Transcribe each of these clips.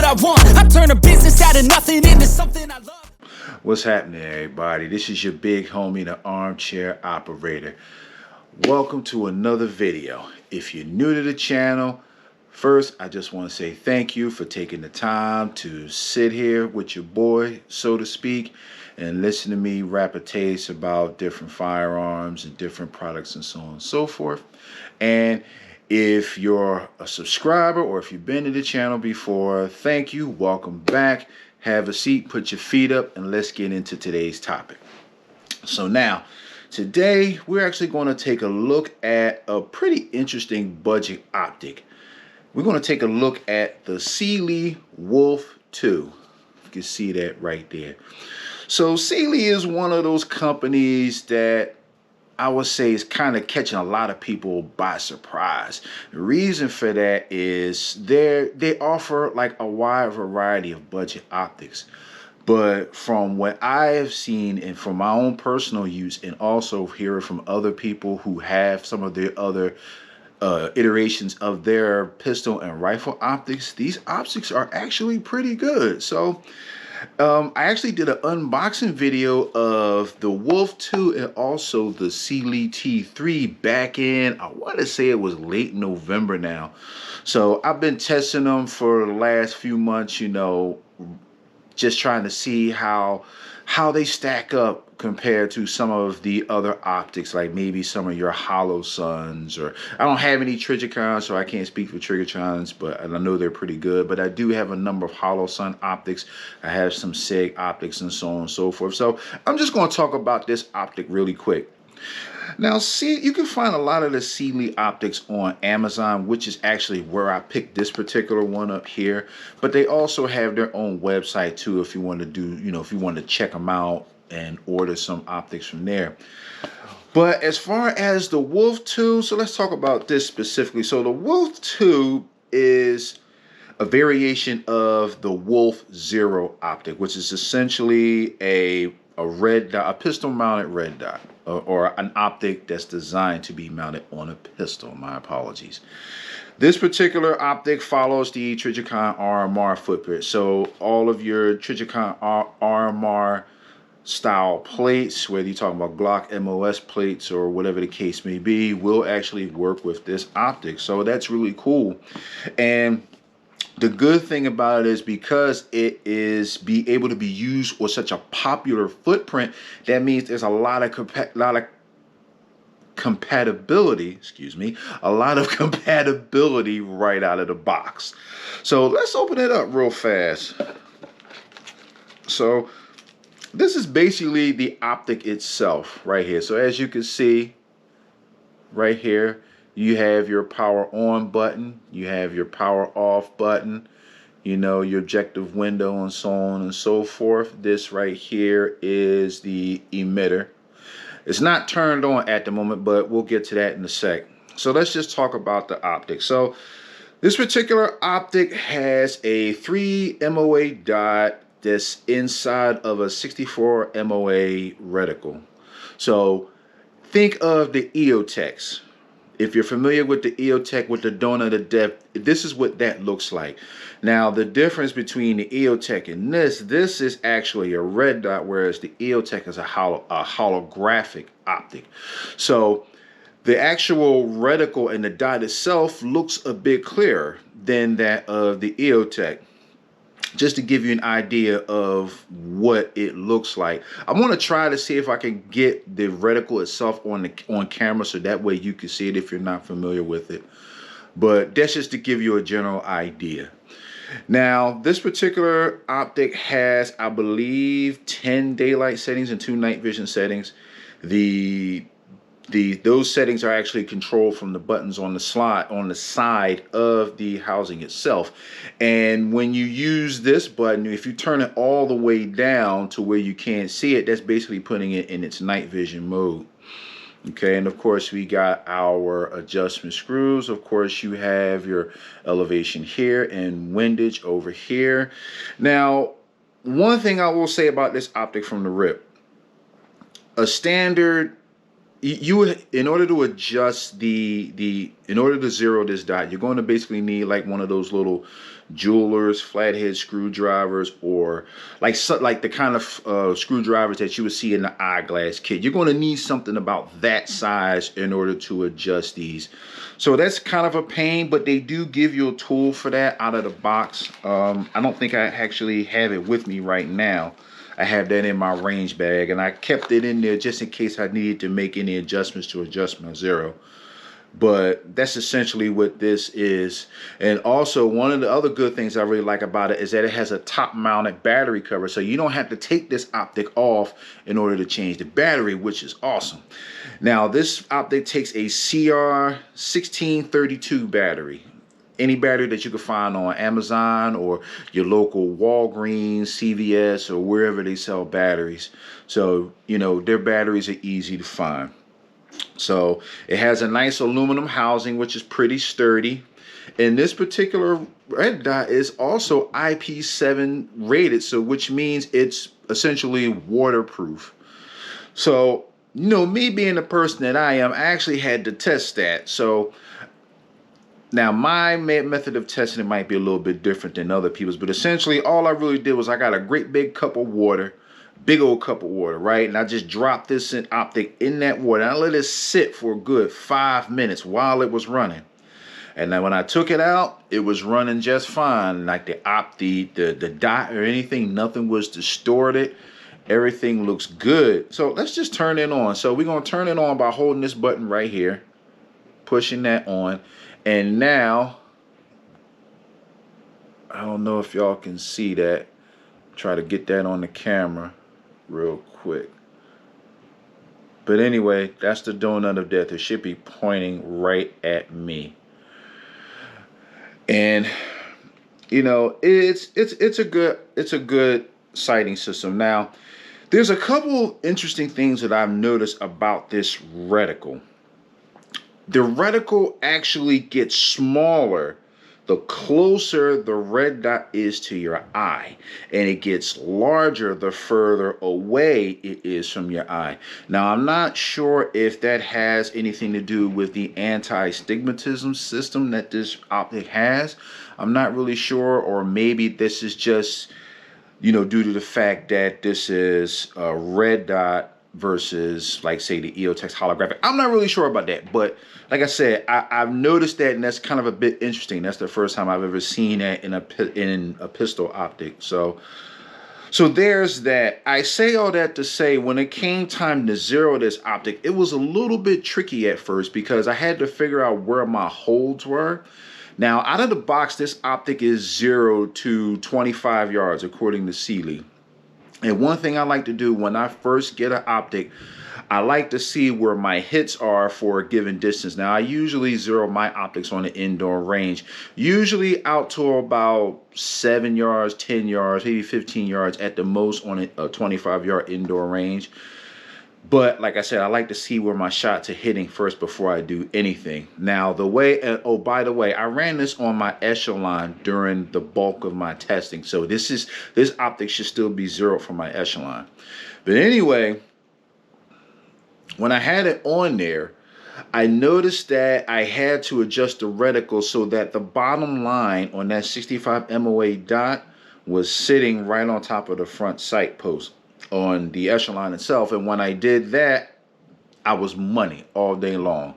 I want. I turn a business out of nothing into something I love. What's happening, everybody? This is your big homie, the Armchair Operator. Welcome to another video. If you're new to the channel, first, I just want to say thank you for taking the time to sit here with your boy, so to speak, and listen to me rap a taste about different firearms and different products and so on and so forth. And if you're a subscriber or if you've been to the channel before, thank you. Welcome back. Have a seat, put your feet up, and let's get into today's topic. So now, today we're actually going to take a look at a pretty interesting budget optic. We're going to take a look at the Cyelee Wolf 2. You can see that right there. So Cyelee is one of those companies that I would say is kind of catching a lot of people by surprise. The reason for that is they offer like a wide variety of budget optics. But from what I have seen and from my own personal use and also hearing from other people who have some of the other iterations of their pistol and rifle optics, these optics are actually pretty good. So I actually did an unboxing video of the Wolf 2 and also the Cyelee T3 back in, I want to say it was late November now. So I've been testing them for the last few months, you know, just trying to see how they stack up compared to some of the other optics, like maybe some of your Holosuns, or I don't have any Trijicons, so I can't speak for Trijicons, but I know they're pretty good. But I do have a number of Holosun optics. I have some SIG optics and so on and so forth. So I'm just going to talk about this optic really quick. Now, see, you can find a lot of the Cyelee optics on Amazon, which is actually where I picked this particular one up here. But they also have their own website too, if you want to do, you know, if you want to check them out and order some optics from there. But as far as the Wolf 2, so let's talk about this specifically. So the Wolf 2 is a variation of the Wolf 0 optic, which is essentially a red dot, a pistol mounted red dot, or an optic that's designed to be mounted on a pistol. My apologies. This particular optic follows the Trijicon RMR footprint. So all of your Trijicon RMR style plates, whether you're talking about Glock MOS plates or whatever the case may be, will actually work with this optic. So that's really cool. And the good thing about it is because it is able to be used with such a popular footprint, that means there's a lot of compatibility, excuse me, a lot of compatibility right out of the box. So let's open it up real fast. So this is basically the optic itself right here. So as you can see right here, you have your power on button, you have your power off button, you know, your objective window and so on and so forth. This right here is the emitter. It's not turned on at the moment, but we'll get to that in a sec. So let's just talk about the optic. So this particular optic has a 3 MOA dot that's inside of a 64 MOA reticle. So think of the EOTechs. If you're familiar with the EOTech with the donut of death, this is what that looks like. Now, the difference between the EOTech and this is actually a red dot, whereas the EOTech is a holographic optic. So the actual reticle and the dot itself looks a bit clearer than that of the EOTech. Just to give you an idea of what it looks like. I want to try to see if I can get the reticle itself on camera so that way you can see it if you're not familiar with it. But that's just to give you a general idea. Now, this particular optic has, I believe, 10 daylight settings and 2 night vision settings. Those settings are actually controlled from the buttons on the side of the housing itself. And when you use this button, if you turn it all the way down to where you can't see it, that's basically putting it in its night vision mode. Okay, and of course we got our adjustment screws. Of course you have your elevation here and windage over here. Now, one thing I will say about this optic from the rip, a standard in order to adjust in order to zero this dot, you're going to basically need like one of those little jewelers flathead screwdrivers, or like the kind of screwdrivers that you would see in the eyeglass kit. You're going to need something about that size in order to adjust these. So that's kind of a pain, but they do give you a tool for that out of the box. I don't think I actually have it with me right now. I have that in my range bag, and I kept it in there just in case I needed to make any adjustments to adjust my zero. But that's essentially what this is. And also, one of the other good things I really like about it is that it has a top mounted battery cover, so you don't have to take this optic off in order to change the battery, which is awesome. Now this optic takes a CR1632 battery. Any battery that you can find on Amazon or your local Walgreens, CVS, or wherever they sell batteries. So, you know, their batteries are easy to find. So it has a nice aluminum housing, which is pretty sturdy. And this particular red dot is also IP7 rated, so which means it's essentially waterproof. So, you know, me being the person that I am, I actually had to test that. So now, my method of testing it might be a little bit different than other people's, but essentially all I really did was I got a great big cup of water, big old cup of water, right? And I just dropped this optic in that water, and I let it sit for a good 5 minutes while it was running. And then when I took it out, it was running just fine. Like the dot or anything, nothing was distorted. Everything looks good. So let's just turn it on. So we're going to turn it on by holding this button right here, pushing that on. And now, I don't know if y'all can see that. Try to get that on the camera real quick. But anyway, that's the donut of death. It should be pointing right at me. And you know, it's a good sighting system. Now, there's a couple interesting things that I've noticed about this reticle. The reticle actually gets smaller the closer the red dot is to your eye, and it gets larger the further away it is from your eye. Now, I'm not sure if that has anything to do with the anti-stigmatism system that this optic has. I'm not really sure, or maybe this is just, you know, due to the fact that this is a red dot versus, like, say, the EOTech holographic. I'm not really sure about that, but like I said, I've noticed that, and that's kind of a bit interesting. That's the first time I've ever seen that in a pistol optic. So there's that. I say all that to say, when it came time to zero this optic, it was a little bit tricky at first because I had to figure out where my holds were. Now, out of the box, this optic is 0 to 25 yards, according to Cyelee. And one thing I like to do when I first get an optic, I like to see where my hits are for a given distance. Now, I usually zero my optics on the indoor range, usually out to about 7 yards, 10 yards, maybe 15 yards at the most on a 25-yard indoor range. But like I said, I like to see where my shots are hitting first before I do anything. Now, the way, oh, by the way, I ran this on my echelon during the bulk of my testing. So this optic should still be zeroed for my echelon. But anyway, when I had it on there, I noticed that I had to adjust the reticle so that the bottom line on that 65 MOA dot was sitting right on top of the front sight post on the echelon itself. And when I did that, I was money all day long.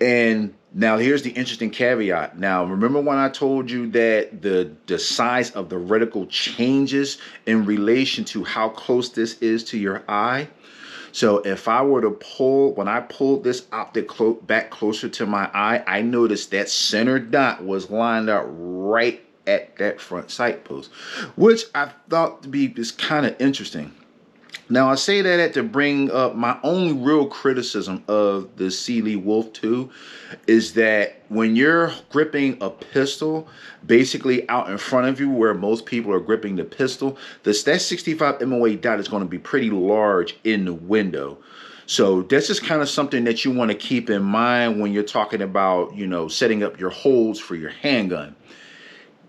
And now here's the interesting caveat. Now, remember when I told you that the size of the reticle changes in relation to how close this is to your eye? So if I were to pull, when I pulled this optic back closer to my eye, I noticed that center dot was lined up right at that front sight post, which I thought to be just kind of interesting. Now, I say that to bring up my only real criticism of the Cyelee Wolf 2 is that when you're gripping a pistol, basically out in front of you where most people are gripping the pistol, that 65 MOA dot is going to be pretty large in the window. So that's just kind of something that you want to keep in mind when you're talking about, you know, setting up your holds for your handgun.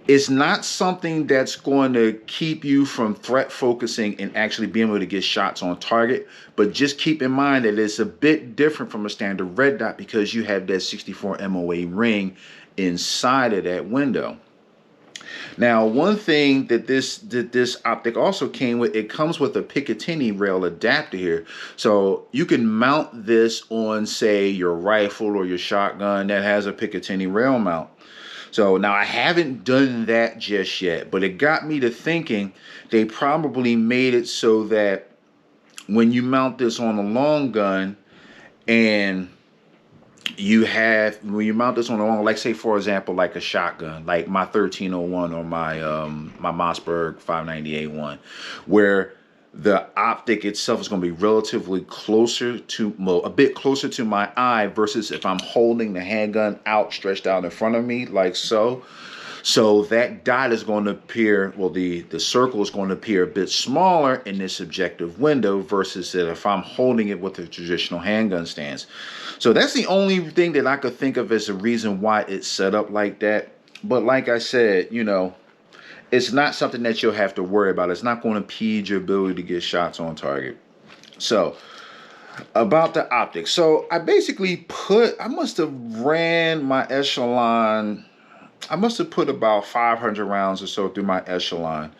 It's not something that's going to keep you from threat focusing and actually being able to get shots on target. But just keep in mind that it's a bit different from a standard red dot because you have that 64 MOA ring inside of that window. Now, one thing that this optic also came with, it comes with a Picatinny rail adapter here. So you can mount this on, say, your rifle or your shotgun that has a Picatinny rail mount. So now I haven't done that just yet, but it got me to thinking they probably made it so that when you mount this on a long gun and when you mount this on a long, like say for example, like a shotgun, like my 1301 or my my Mossberg 598 where the optic itself is going to be relatively closer to, well, a bit closer to my eye versus if I'm holding the handgun stretched out in front of me like so. So that dot is going to appear, well, the circle is going to appear a bit smaller in this objective window versus that if I'm holding it with a traditional handgun stance. So that's the only thing that I could think of as a reason why it's set up like that. But like I said, you know, it's not something that you'll have to worry about. It's not going to impede your ability to get shots on target. So about the optics. So I basically I must have ran my echelon. I must have put about 500 rounds or so through my echelon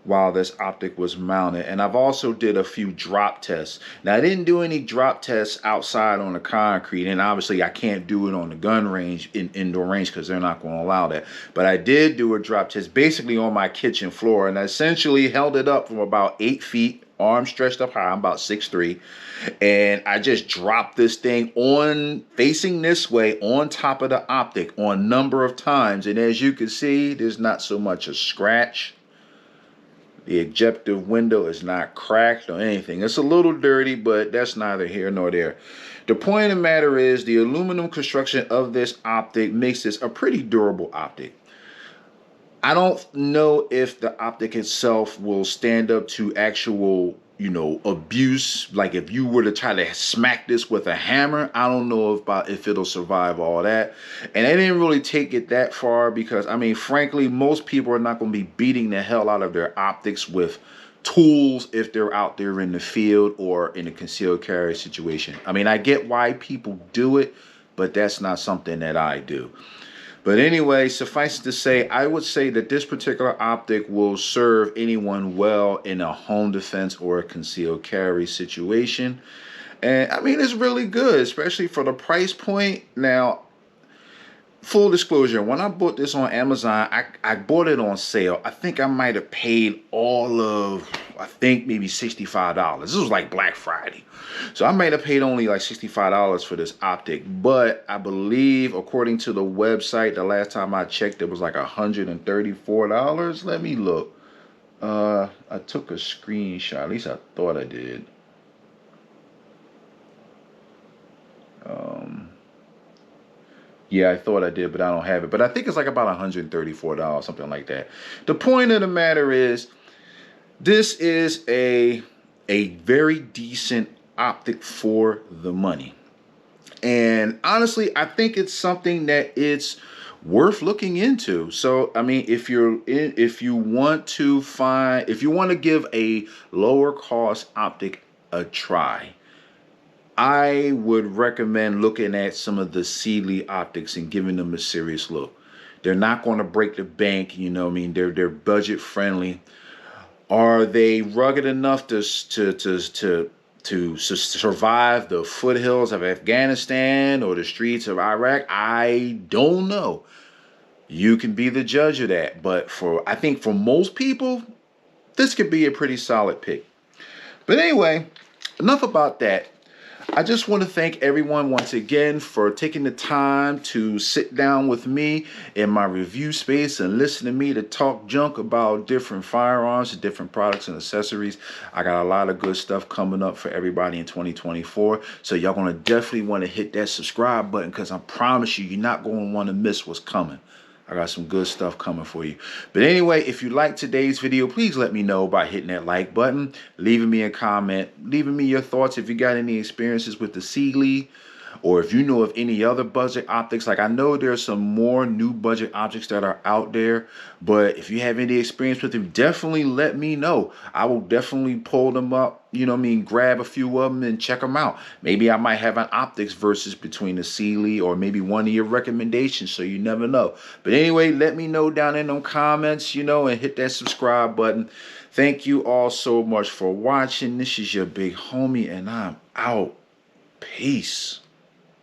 while this optic was mounted. And I've also did a few drop tests. Now I didn't do any drop tests outside on the concrete, and obviously I can't do it on the gun range, indoor range, because they're not going to allow that. But I did do a drop test basically on my kitchen floor, and I essentially held it up from about 8 feet, arms stretched up high. I'm about 6'3", and I just dropped this thing on, facing this way, on top of the optic on a number of times. And as you can see, there's not so much a scratch. The objective window is not cracked or anything. It's a little dirty, but that's neither here nor there. The point of the matter is the aluminum construction of this optic makes this a pretty durable optic. I don't know if the optic itself will stand up to actual, you know, abuse. Like if you were to try to smack this with a hammer, I don't know if it'll survive all that. And I didn't really take it that far because, I mean, frankly, most people are not going to be beating the hell out of their optics with tools if they're out there in the field or in a concealed carry situation. I mean, I get why people do it, but that's not something that I do. But anyway, suffice to say, I would say that this particular optic will serve anyone well in a home defense or a concealed carry situation. And I mean, it's really good, especially for the price point. Now, full disclosure, when I bought this on Amazon, I bought it on sale. I think I might have paid all of, I think maybe $65. This was like Black Friday. So I might have paid only like $65 for this optic. But I believe, according to the website, the last time I checked, it was like $134. Let me look. I took a screenshot. At least I thought I did. Yeah, I thought I did, but I don't have it. But I think it's like about $134, something like that. The point of the matter is, this is a very decent optic for the money. And honestly, I think it's something that it's worth looking into. So, I mean, if you want to give a lower cost optic a try, I would recommend looking at some of the Cyelee optics and giving them a serious look. They're not going to break the bank, you know what I mean? They're budget friendly. Are they rugged enough to survive the foothills of Afghanistan or the streets of Iraq? I don't know. You can be the judge of that. But I think for most people, this could be a pretty solid pick. But anyway, enough about that. I just want to thank everyone once again for taking the time to sit down with me in my review space and listen to me to talk junk about different firearms and different products and accessories. I got a lot of good stuff coming up for everybody in 2024. So y'all going to definitely want to hit that subscribe button because I promise you, you're not going to want to miss what's coming. I got some good stuff coming for you. But anyway, if you liked today's video, please let me know by hitting that like button, leaving me a comment, leaving me your thoughts if you got any experiences with the Cyelee or if you know of any other budget optics. Like, I know there's some more new budget optics that are out there, but if you have any experience with them, definitely let me know. I will definitely pull them up, you know what I mean, grab a few of them and check them out. Maybe I might have an optics versus between the Cyelee, or maybe one of your recommendations, so you never know. But anyway, let me know down in them comments, you know, and hit that subscribe button. Thank you all so much for watching. This is your big homie, and I'm out. Peace.